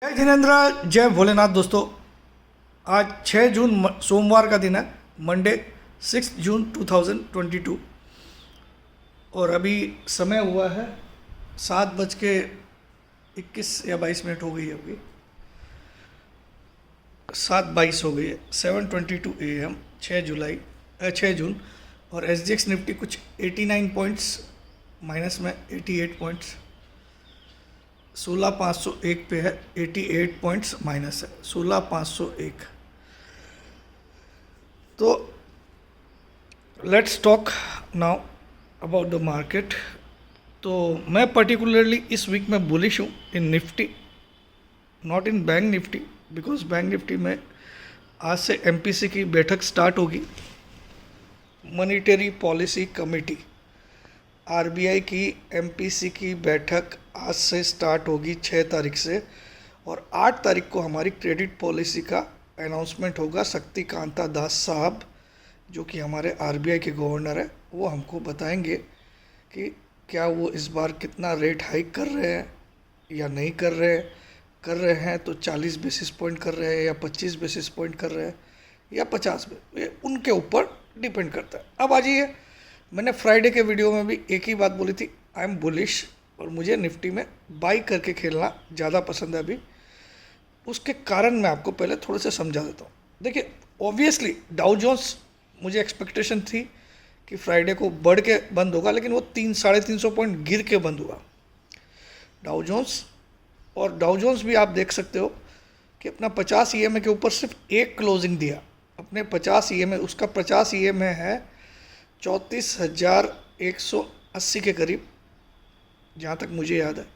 जय जिनेन्द्र, जय भोलेनाथ। दोस्तों, आज 6 जून सोमवार का दिन है, मंडे 6 जून 2022। और अभी समय हुआ है 7:21 या 22 हो गई है। अभी 7:22 हो गई है। 7:22 AM, 6 जून। और SGX निफ्टी कुछ 89 पॉइंट्स माइनस में, 88 पॉइंट्स 16,501 पे है। 88 पॉइंट्स माइनस है, 16,501। तो let's talk now about the market. तो मैं पर्टिकुलरली इस वीक में बुलिश हूँ in Nifty, not in bank Nifty, because bank Nifty में आज से MPC की बैठक स्टार्ट होगी। मॉनेटरी पॉलिसी कमेटी, RBI की MPC की बैठक आज से स्टार्ट होगी 6 तारीख से। और 8 तारीख को हमारी क्रेडिट पॉलिसी का अनाउंसमेंट होगा। शक्तिकांता दास साहब, जो कि हमारे RBI के गवर्नर है, वो हमको बताएंगे कि क्या वो इस बार कितना रेट हाइक कर रहे हैं या नहीं कर रहे हैं। कर रहे हैं तो 40 बेसिस पॉइंट कर रहे हैं, या 25 बेसिस पॉइंट कर रहे हैं, या 50, ये उनके ऊपर डिपेंड करता है। अब आ जाइए, मैंने फ्राइडे के वीडियो में भी एक ही बात बोली थी, आई एम बुलिश, और मुझे निफ्टी में बाई करके खेलना ज़्यादा पसंद है अभी। उसके कारण मैं आपको पहले थोड़े से समझा देता हूँ। देखिए, ऑब्वियसली डाउ जोन्स, मुझे एक्सपेक्टेशन थी कि फ्राइडे को बढ़ के बंद होगा, लेकिन वो 300-350 पॉइंट गिर के बंद हुआ डाउ जोन्स। और डाउ जोन्स भी आप देख सकते हो कि अपना 50 EMA के ऊपर सिर्फ एक क्लोजिंग दिया। अपने 50 EMA, उसका 50 EMA है 34,180 के करीब, जहाँ तक मुझे याद है।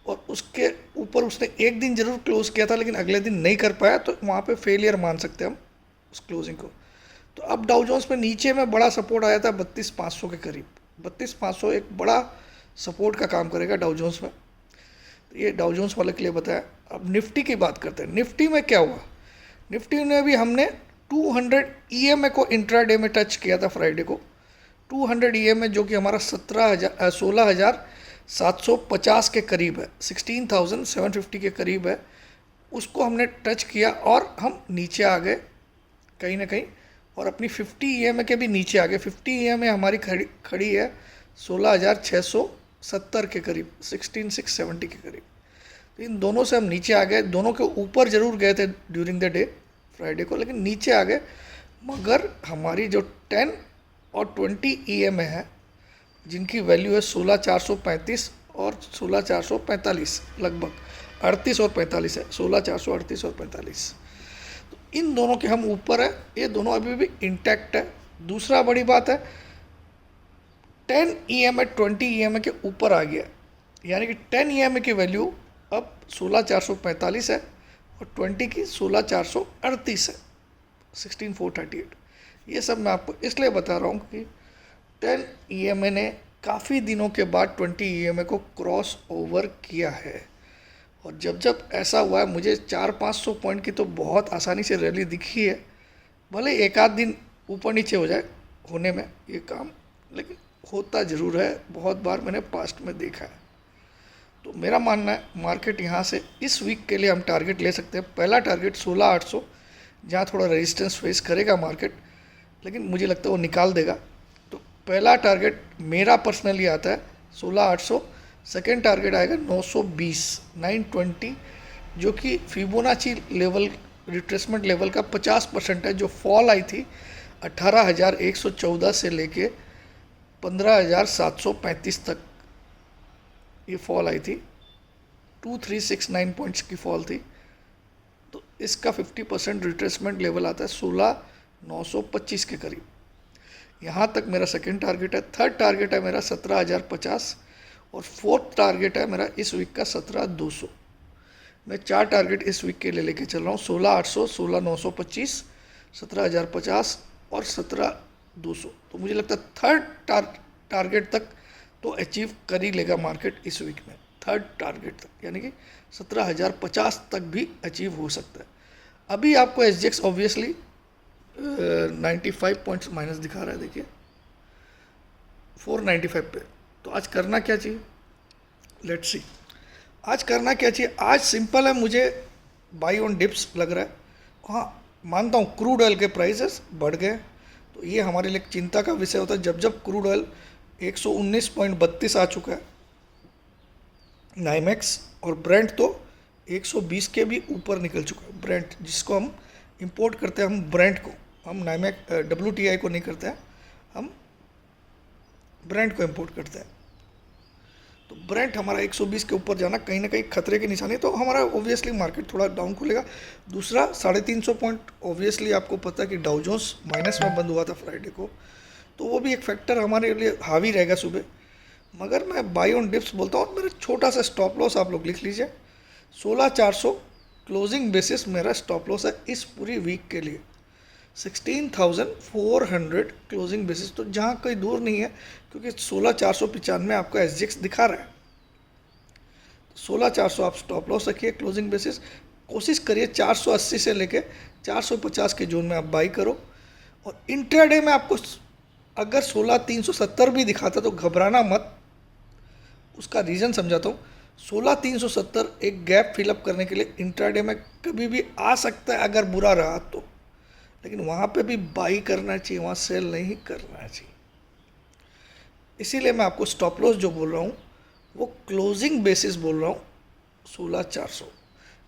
और उसके ऊपर उसने एक दिन ज़रूर क्लोज़ किया था, लेकिन अगले दिन नहीं कर पाया, तो वहाँ पे फेलियर मान सकते हैं हम उस क्लोजिंग को। तो अब डाउ जोन्स में नीचे में बड़ा सपोर्ट आया था 32,500 के करीब। 32,500 एक बड़ा सपोर्ट का काम करेगा डाउ जोन्स में। तो ये डाउ जोन्स वाले के लिए बताया। अब निफ्टी की बात करते हैं। निफ्टी में क्या हुआ? निफ्टी में भी हमने 200 EMA को इंट्राडे में टच किया था फ्राइडे को। 200 EMA जो कि हमारा 16,750 के करीब है, 16,750 के करीब है, उसको हमने टच किया और हम नीचे आ गए कहीं ना कहीं, और अपनी 50 EMA के भी नीचे आ गए। 50 EMA हमारी खड़ी है 16,670 के करीब, 16,670 के करीब। तो इन दोनों से हम नीचे आ गए। दोनों के ऊपर ज़रूर गए थे ड्यूरिंग द डे फ्राइडे को, लेकिन नीचे आ गए। मगर हमारी जो 10 और 20 EMA है, जिनकी वैल्यू है 16,435 और 16,445, लगभग 38 और 45 है, 16,438 और 45। तो इन दोनों के हम ऊपर है, ये दोनों अभी भी इंटैक्ट है। दूसरा बड़ी बात है, 10 EMA 20 EMA के ऊपर आ गया, यानी कि 10 EMA की वैल्यू अब 16,445 है और 20 की 16,438 है, 16,438। ये सब मैं आपको इसलिए बता रहा हूँ कि 10 EMA ने काफ़ी दिनों के बाद 20 EMA को क्रॉस ओवर किया है। और जब जब ऐसा हुआ है, मुझे 400-500 पॉइंट की तो बहुत आसानी से रैली दिखी है। भले एक आध दिन ऊपर नीचे हो जाए होने में ये काम, लेकिन होता ज़रूर है, बहुत बार मैंने पास्ट में देखा है। तो मेरा मानना है मार्केट यहाँ से इस वीक के लिए हम टारगेट ले सकते हैं। पहला टारगेट 16,800, जहाँ थोड़ा रेजिस्टेंस फेस करेगा मार्केट, लेकिन मुझे लगता है वो निकाल देगा। तो पहला टारगेट मेरा पर्सनली आता है 16,800। सेकेंड टारगेट आएगा 920, 920, जो कि फिबोनाची लेवल, रिट्रेसमेंट लेवल का 50% है। जो फॉल आई थी 18,114 से लेके 15,735 तक ये फॉल आई थी, 2369 पॉइंट्स की फॉल थी। तो इसका 50% रिट्रेसमेंट लेवल आता है 16,925 के करीब। यहाँ तक मेरा सेकेंड टारगेट है। थर्ड टारगेट है मेरा 17,050, और फोर्थ टारगेट है मेरा इस वीक का 17,200। मैं 4 टारगेट इस वीक के लिए लेके चल रहा हूँ, 16,800, 16,925, 17,050 और 17,200। तो मुझे लगता है थर्ड टारगेट तक तो अचीव कर ही लेगा मार्केट इस वीक में। थर्ड टारगेट तक, यानी कि 17,050 तक भी अचीव हो सकता है। अभी आपको SGX ऑब्वियसली 95 पॉइंट्स माइनस दिखा रहा है, देखिए 495 पे। तो आज करना क्या चाहिए, लेट्स सी। आज करना क्या चाहिए, आज सिंपल है, मुझे बाई ऑन डिप्स लग रहा है। हाँ, मानता हूँ क्रूड ऑयल के प्राइसेस बढ़ गए, तो ये हमारे लिए चिंता का विषय होता है। जब जब क्रूड ऑयल 119.32 आ चुका है नाइमेक्स, और ब्रेंट तो 120 के भी ऊपर निकल चुका है। ब्रेंट जिसको हम इंपोर्ट करते हैं, हम ब्रेंट को, हम नाइमेक्स WTI को नहीं करते हैं, हम ब्रेंट को इंपोर्ट करते हैं। तो ब्रेंट हमारा 120 के ऊपर जाना कहीं ना कहीं खतरे की निशानी, तो हमारा ऑब्वियसली मार्केट थोड़ा डाउन खुलेगा। दूसरा 350 पॉइंट ऑब्वियसली आपको पता है कि डाउ जोन्स माइनस में बंद हुआ था फ्राइडे को, तो वो भी एक फैक्टर हमारे लिए हावी रहेगा सुबह। मगर मैं बाई ऑन डिप्स बोलता हूँ। मेरा छोटा सा स्टॉप लॉस आप लोग लिख लीजिए, 16,400 क्लोजिंग बेसिस मेरा स्टॉप लॉस है इस पूरी वीक के लिए। 16,400 क्लोजिंग बेसिस, तो जहाँ कोई दूर नहीं है, क्योंकि 16,495 आपका SGX दिखा रहा है। 16,400 आप स्टॉप लॉस रखिए क्लोजिंग बेसिस। कोशिश करिए 480 से लेके 450 के जोन में आप बाई करो। और इंट्राडे में आपको अगर 16,370 भी दिखाता तो घबराना मत, उसका रीज़न समझाता हूँ। 16,370 एक गैप फिलअप करने के लिए इंट्राडे में कभी भी आ सकता है अगर बुरा रहा तो, लेकिन वहाँ पे भी बाई करना चाहिए, वहाँ सेल नहीं करना चाहिए। इसीलिए मैं आपको स्टॉप लॉस जो बोल रहा हूँ वो क्लोजिंग बेसिस बोल रहा हूँ 16,400।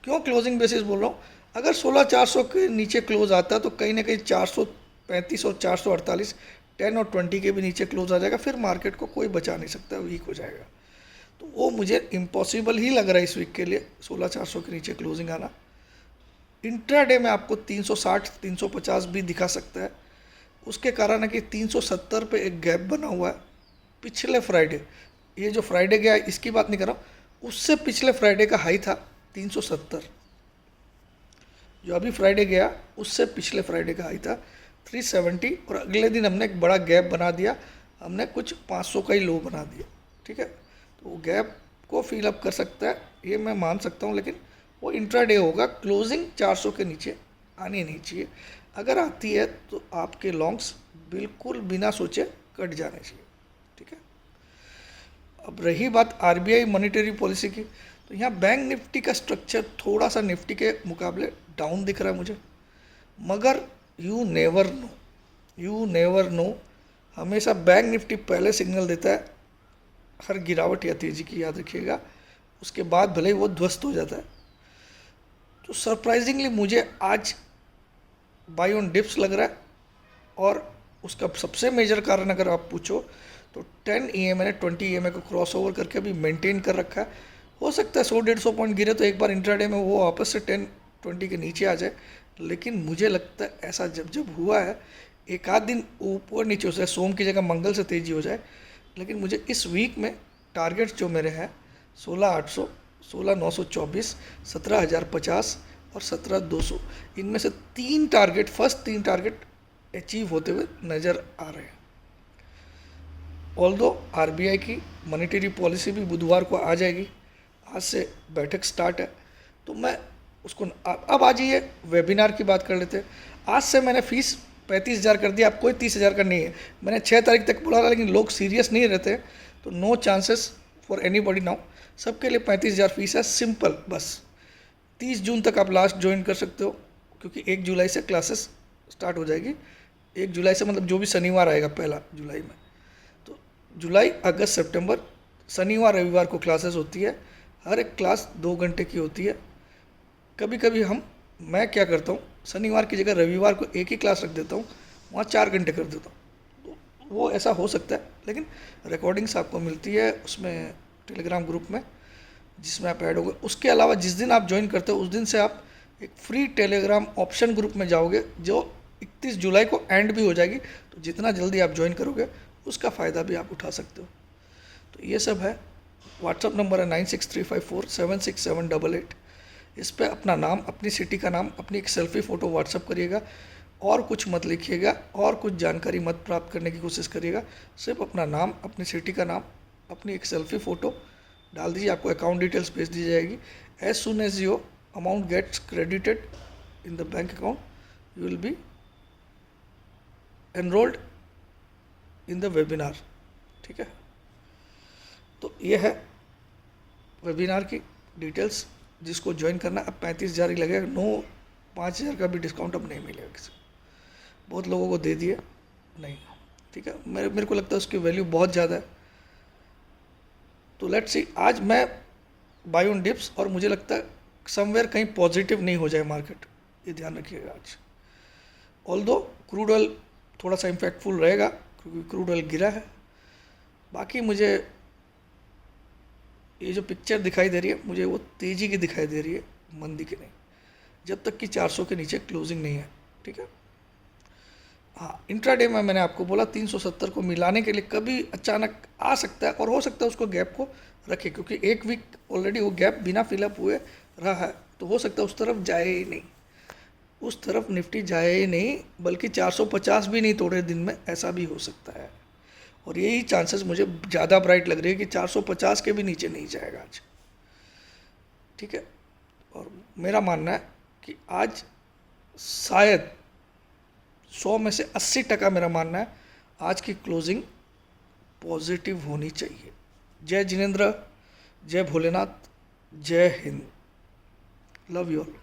क्यों क्लोजिंग बेसिस बोल रहा हूँ, अगर 16,400 के नीचे क्लोज आता है तो कहीं ना कहीं 435 और 448 10 और 20 के भी नीचे क्लोज आ जाएगा, फिर मार्केट को कोई बचा नहीं सकता, वीक हो जाएगा। तो वो मुझे इम्पॉसिबल ही लग रहा है इस वीक के लिए 16,400 के नीचे क्लोजिंग आना। इंट्राडे में आपको 360 350 भी दिखा सकता है। उसके कारण है कि 370 पे एक गैप बना हुआ है पिछले फ्राइडे, ये जो फ्राइडे गया इसकी बात नहीं कर रहा हूँ, उससे पिछले फ्राइडे का हाई था 370। जो अभी फ्राइडे गया उससे पिछले फ्राइडे का हाई था 370, और अगले दिन हमने एक बड़ा गैप बना दिया, हमने कुछ 500 का ही लो बना दिया। ठीक है, तो वो गैप को फिल अप कर सकता है, ये मैं मान सकता हूँ, लेकिन वो इंट्राडे होगा। क्लोजिंग 400 के नीचे आनी नहीं चाहिए। अगर आती है तो आपके लॉन्ग्स बिल्कुल बिना सोचे कट जाने चाहिए। ठीक है, अब रही बात RBI मॉनेटरी पॉलिसी की, तो यहाँ बैंक निफ्टी का स्ट्रक्चर थोड़ा सा निफ्टी के मुकाबले डाउन दिख रहा है मुझे। मगर यू नेवर नो, हमेशा बैंक निफ्टी पहले सिग्नल देता है हर गिरावट या तेज़ी की, याद रखिएगा, उसके बाद भले ही वो ध्वस्त हो जाता है। तो सरप्राइजिंगली मुझे आज बाई ऑन डिप्स लग रहा है, और उसका सबसे मेजर कारण अगर आप पूछो तो 10 EMA ने 20 EMA को क्रॉस ओवर करके अभी मेंटेन कर रखा है। हो सकता है 100-150 पॉइंट गिरे तो एक बार इंट्राडे में वो वापस से 10-20 के नीचे आ जाए, लेकिन मुझे लगता है ऐसा जब जब हुआ है एक आध दिन ऊपर नीचे हो जाए, सोम की जगह मंगल से तेज़ी हो जाए, लेकिन मुझे इस वीक में टारगेट्स जो मेरे हैं 16,800, 16,924, 17,050 और 17,200, इनमें से फर्स्ट तीन टारगेट अचीव होते हुए नज़र आ रहे हैं। ऑल्दो RBI की मॉनेटरी पॉलिसी भी बुधवार को आ जाएगी, आज से बैठक स्टार्ट है, तो मैं उसको अब आ जाइए वेबिनार की बात कर लेते हैं। आज से मैंने फीस 35,000 कर दिया, अब कोई 30,000 का नहीं है। मैंने 6 तारीख तक बोला था, लेकिन लोग सीरियस नहीं रहते, तो no chances for anybody now. सबके लिए 35,000 फीस है, सिंपल। बस 30 जून तक आप लास्ट ज्वाइन कर सकते हो, क्योंकि 1 जुलाई से क्लासेस स्टार्ट हो जाएगी। 1 जुलाई से मतलब जो भी शनिवार आएगा 1 जुलाई में, तो जुलाई, अगस्त, सितंबर, शनिवार रविवार को क्लासेस होती है। हर एक क्लास 2 घंटे की होती है। कभी कभी मैं क्या करता हूँ, शनिवार की जगह रविवार को एक ही क्लास रख देता हूँ, वहाँ 4 घंटे कर देता हूँ। तो वो ऐसा हो सकता है, लेकिन रिकॉर्डिंग्स आपको मिलती है उसमें टेलीग्राम ग्रुप में, जिसमें आप ऐड होगे। उसके अलावा जिस दिन आप ज्वाइन करते हो उस दिन से आप एक फ्री टेलीग्राम ऑप्शन ग्रुप में जाओगे, जो 31 जुलाई को एंड भी हो जाएगी। तो जितना जल्दी आप ज्वाइन करोगे उसका फ़ायदा भी आप उठा सकते हो। तो ये सब है। व्हाट्सअप नंबर है 9635476788। इस पर अपना नाम, अपनी सिटी का नाम, अपनी एक सेल्फी फ़ोटो व्हाट्सअप करिएगा, और कुछ मत लिखिएगा, और कुछ जानकारी मत प्राप्त करने की कोशिश करिएगा। सिर्फ अपना नाम, अपनी सिटी का नाम, अपनी एक सेल्फी फ़ोटो डाल दीजिए, आपको अकाउंट डिटेल्स भेज दी जाएगी। As soon as your amount gets credited in the bank account, you will be enrolled in the webinar. ठीक है, तो ये है वेबिनार की डिटेल्स जिसको ज्वाइन करना, अब 35,000 ही लगेगा, नो 5,000 का भी डिस्काउंट अब नहीं मिलेगा किसी को। बहुत लोगों को दे दिए नहीं, ठीक है, मेरे को लगता है उसकी वैल्यू बहुत ज़्यादा है। तो लेट्स सी, आज मैं बाय ऑन डिप्स, और मुझे लगता है समवेयर कहीं पॉजिटिव नहीं हो जाए मार्केट, ये ध्यान रखिएगा आज। ऑल्दो क्रूड ऑयल थोड़ा सा इम्पैक्टफुल रहेगा क्योंकि क्रूड ऑयल गिरा है। बाकी मुझे ये जो पिक्चर दिखाई दे रही है, मुझे वो तेज़ी की दिखाई दे रही है, मंदी की नहीं, जब तक कि 400 के नीचे क्लोजिंग नहीं है, ठीक है। हाँ, इंट्राडे में मैंने आपको बोला 370 को मिलाने के लिए कभी अचानक आ सकता है, और हो सकता है उसको गैप को रखे, क्योंकि एक वीक ऑलरेडी वो गैप बिना फिलअप हुए रहा है, तो हो सकता है उस तरफ जाए ही नहीं, उस तरफ निफ्टी जाए ही नहीं, बल्कि 450 भी नहीं तोड़े दिन में, ऐसा भी हो सकता है। और यही चांसेस मुझे ज़्यादा ब्राइट लग रही है कि 450 के भी नीचे नहीं जाएगा आज, ठीक है। और मेरा मानना है कि आज शायद 100 में से 80% मेरा मानना है आज की क्लोजिंग पॉजिटिव होनी चाहिए। जय जिनेंद्र, जय भोलेनाथ, जय हिंद, लव यू ऑल।